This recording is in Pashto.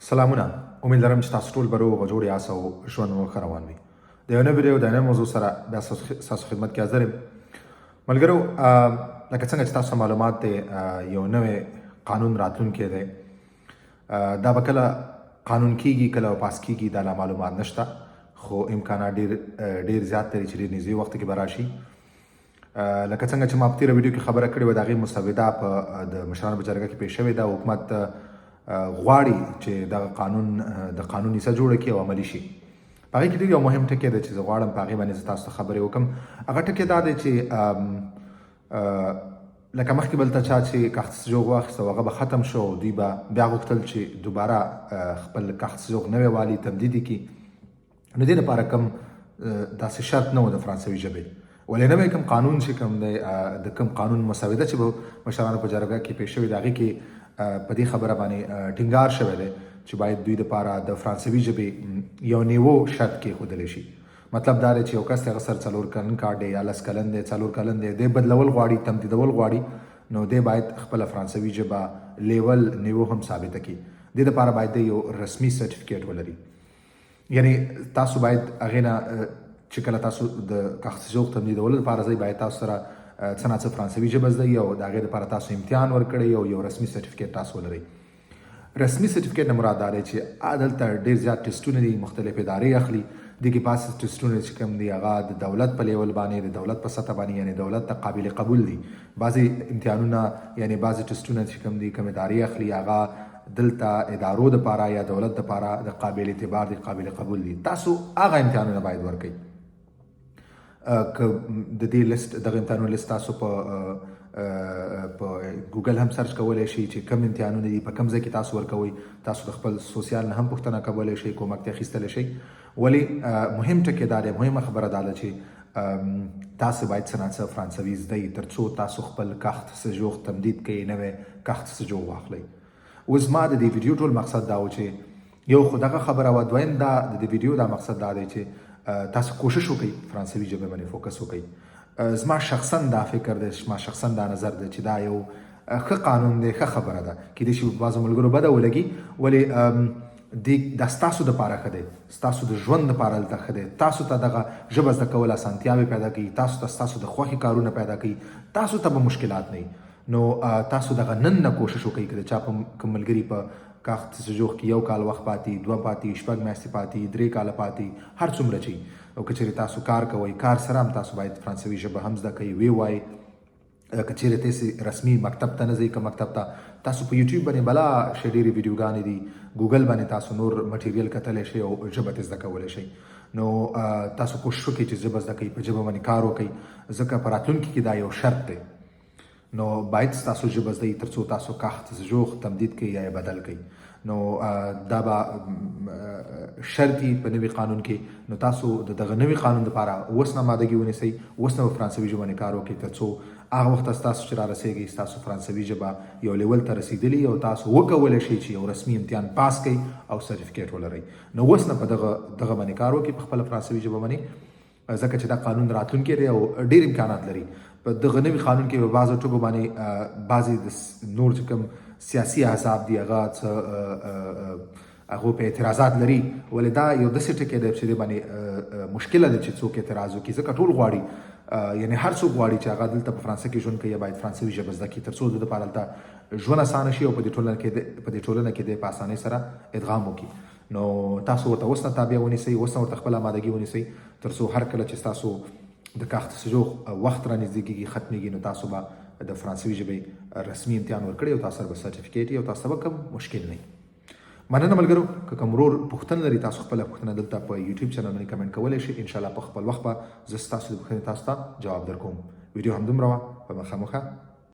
سلامونه، امید لرم چې تاسو ټول به روغ او جوړ یاست او ژوند مو ښه روان وي. د یو نوې ویډیو د نوې موضوع سره بیا ستاسو خدمت کې حاضر یم. ملګرو، لکه څنګه چې تاسو معلومات دی، یو نوې قانون راتلونکی دی. دا به کله قانون کیږي، کله پاس کیږي، دا لا معلومات نشته، خو امکانات ډیر زیات لري چې ډیر نږدې وخت کې به راشي. لکه څنګه چې ما په تېره ویډیو کې خبره کړې وه، د هغې مسوده په د مشرانو په جرګه کې پیش شوې ده. حکومت غواړي چې دغه قانون د قانون حصه جوړه کړي او عملي شي. په هغې کې ډېر یو مهم ټکی دی چې زه غواړم په هغې باندې زه تاسو ته خبرې وکړم. هغه ټکی دا دی چې لکه مخکې بل ته چا چې کاخت سجوغ واخیست او هغه به ختم شو، دوی به بیا غوښتل چې دوباره خپل کاخت سجوغ نوی والي تمدید کړي. نو دې لپاره کوم داسې شرط نه و د فرانسوي ژبې، ولې نوی کوم قانون چې کوم دی، د کوم قانون مسوده چې به مشرانو په جرګه کې پیش شوې ده، هغې کې په دې خبره باندې ټینګار شوی دی چې باید دوی دپاره د فرانسوي ژبې یو نیو شرط کېښودلی شي. مطلب دا دی چې یو کس د هغه سر 4 کلن کارډ دی یا 10 کلن دی، 4 کلن دی، دی بدلول غواړي، تمدیدول غواړي، نو دی باید خپله فرانسوي ژبه لیول نیو هم ثابته کړي. دې دپاره باید دی یو رسمي سرټیفیکیټ ولري. یعنې تاسو باید هغې نه چې کله تاسو د کاخت سجوغ تمدیدولو دپاره ځئ، باید تاسو سره څه نه څه فرانسوي ژبه زده وي او د هغې دپاره تاسو امتحان ورکړی او یو رسمي سرټیفیکیټ تاسو ولرئ. رسمي سرټیفیکیټ نه مراد دا دی چې دلته ډېر زیات ټسټونه دي، مختلف ادارې اخلي. دې کې بعض ټسټونه چې کوم دي هغه د دولت په لیول باندې، د دولت په سطح باندې، یعنې دولت ته قابل قبول دي. بعضې امتحانونه یعنې بعضې ټسټونه چې کوم دي، کوم ادارې اخلي، هغه دلته ادارو دپاره یا دولت دپاره د قابل اعتبار دي، قابل قبول دي. تاسو هغه امتحانونه باید ورکړئ. که د دې لیست، دغه امتحانونو لیست تاسو په ګوګل هم سرچ کولی شئ چې کوم امتحانونه دي، په کوم ځای کې تاسو ورکوئ. تاسو د خپل سوسیال نه هم پوښتنه کولی شئ، کومک ترې اخیستلی شئ. ولې مهم ټکی دا دی، مهمه خبره دا ده چې تاسو باید څه نه څه فرانسوي زده یئ تر څو تاسو خپل کاخت سجوغ تمدید کړئ، نوی کاخت سجوغ واخلئ. اوس زما د دې ویډیو ټول مقصد دا و چې یو خو دغه خبره وه، دویم دا د دې ویډیو دا مقصد دا دی چې تاسو کوشش وکړئ فرانسوي ژبې باندې فوکس وکړئ. زما شخصا دا فکر دی، زما شخصا دا نظر دی چې دا یو ښه قانون دی، ښه خبره ده. کیدای شي بعضو ملګرو بده ولګي، ولې دا ستاسو دپاره ښه دی، ستاسو د ژوند دپاره دلته ښه دی. تاسو ته دغه ژبه زده کول اسانتیاوې پیدا کوي، تاسو ته ستاسو د خوښې کارونه پیدا کوي، تاسو ته به مشکلات نه وي. نو تاسو دغه نن نه کوشش وکړئ. که د چا کوم ملګري په کاخت سجوغ کې 1 کال وخت پاتې، 2 پاتې، 6 میاشتې پاتې، 3 کاله پاتې، هر څومره چې، او که چېرې تاسو کار کوئ، کار سره هم تاسو باید فرانسوي ژبه هم زده کوئ، ویې وایئ. که چېرې تاسې رسمي مکتب ته نه ځئ، که مکتب ته، تاسو په یوټیوب باندې بلا شی ډېرې ویډیوګانې دي، ګوګل باندې تاسو نور مټیریل کتلی شئ او ژبه ترې زده کولی شئ. نو تاسو کوشش وکړئ چې ژبه زده کوئ، په ژبه باندې کار وکړئ، ځکه په راتلونکي کې دا یو شرط دی. نو باید ستاسو ژبه زده تر څو تاسو کاخت سجوغ تمدید کړئ یا بدل کړئ. نو دا به شرط وي په نوي قانون کې. نو تاسو د دغه نوي قانون دپاره اوس نه آمادګي ونیسئ، اوس نه به فرانسوي ژبه باندې کار وکړئ تر څو هغه وخت ستاسو چې رارسېږئ ستاسو فرانسوي ژبه یو لیول ته رسېدلي او تاسو وکولی شئ چې یو رسمي امتحان پاس کړئ او سرټیفیکیټ ولرئ. نو اوس نه په دغه باندې کار وکړئ، په خپله فرانسوي ژبه باندې، ځکه چې دا قانون راتلونکی دی او ډېر امکانات لري. په دغه نوي قانون کې په بعضو ټکو باندې بعضې د نور چې کوم سیاسي احزاب دي هغه هغو په اعتراضات لري. ولې دا یو داسې ټکی دی چې دې باندې مشکله ده چې څوک اعتراض وکړي، ځکه ټول غواړي، یعنې هر څوک غواړي چې هغه دلته په فرانسه کې ژوند کوي، باید فرانسوي ژبه زده کړي تر څو د دپاره دلته ژوند اسانه شي او په دې ټولنه کې د په اسانۍ سره ادغام وکړي. نو تاسو ورته اوس نه تابع ونیسئ، اوس نه ورته خپله آمادګي ونیسئ، تر څو هر کله چې ستاسو د کاخت سجوغ وخت را نږدې کېږي، ختمېږي، نو تاسو به د فرانسوي ژبې رسمي امتحان ورکړئ او تاسو سره به سرټیفیکیټ وي او تاسو ته به کوم مشکل نه وي. مننه ملګرو. که کوم ورور پوښتنه لري، تاسو خپله پوښتنه دلته په یوټیوب چینل باندې کمنټ کولی شئ. انشاءالله په خپل وخت به زه ستاسو د پوښتنې تاسو ته جواب درکوم. ویډیو همدومره وه، په مخه.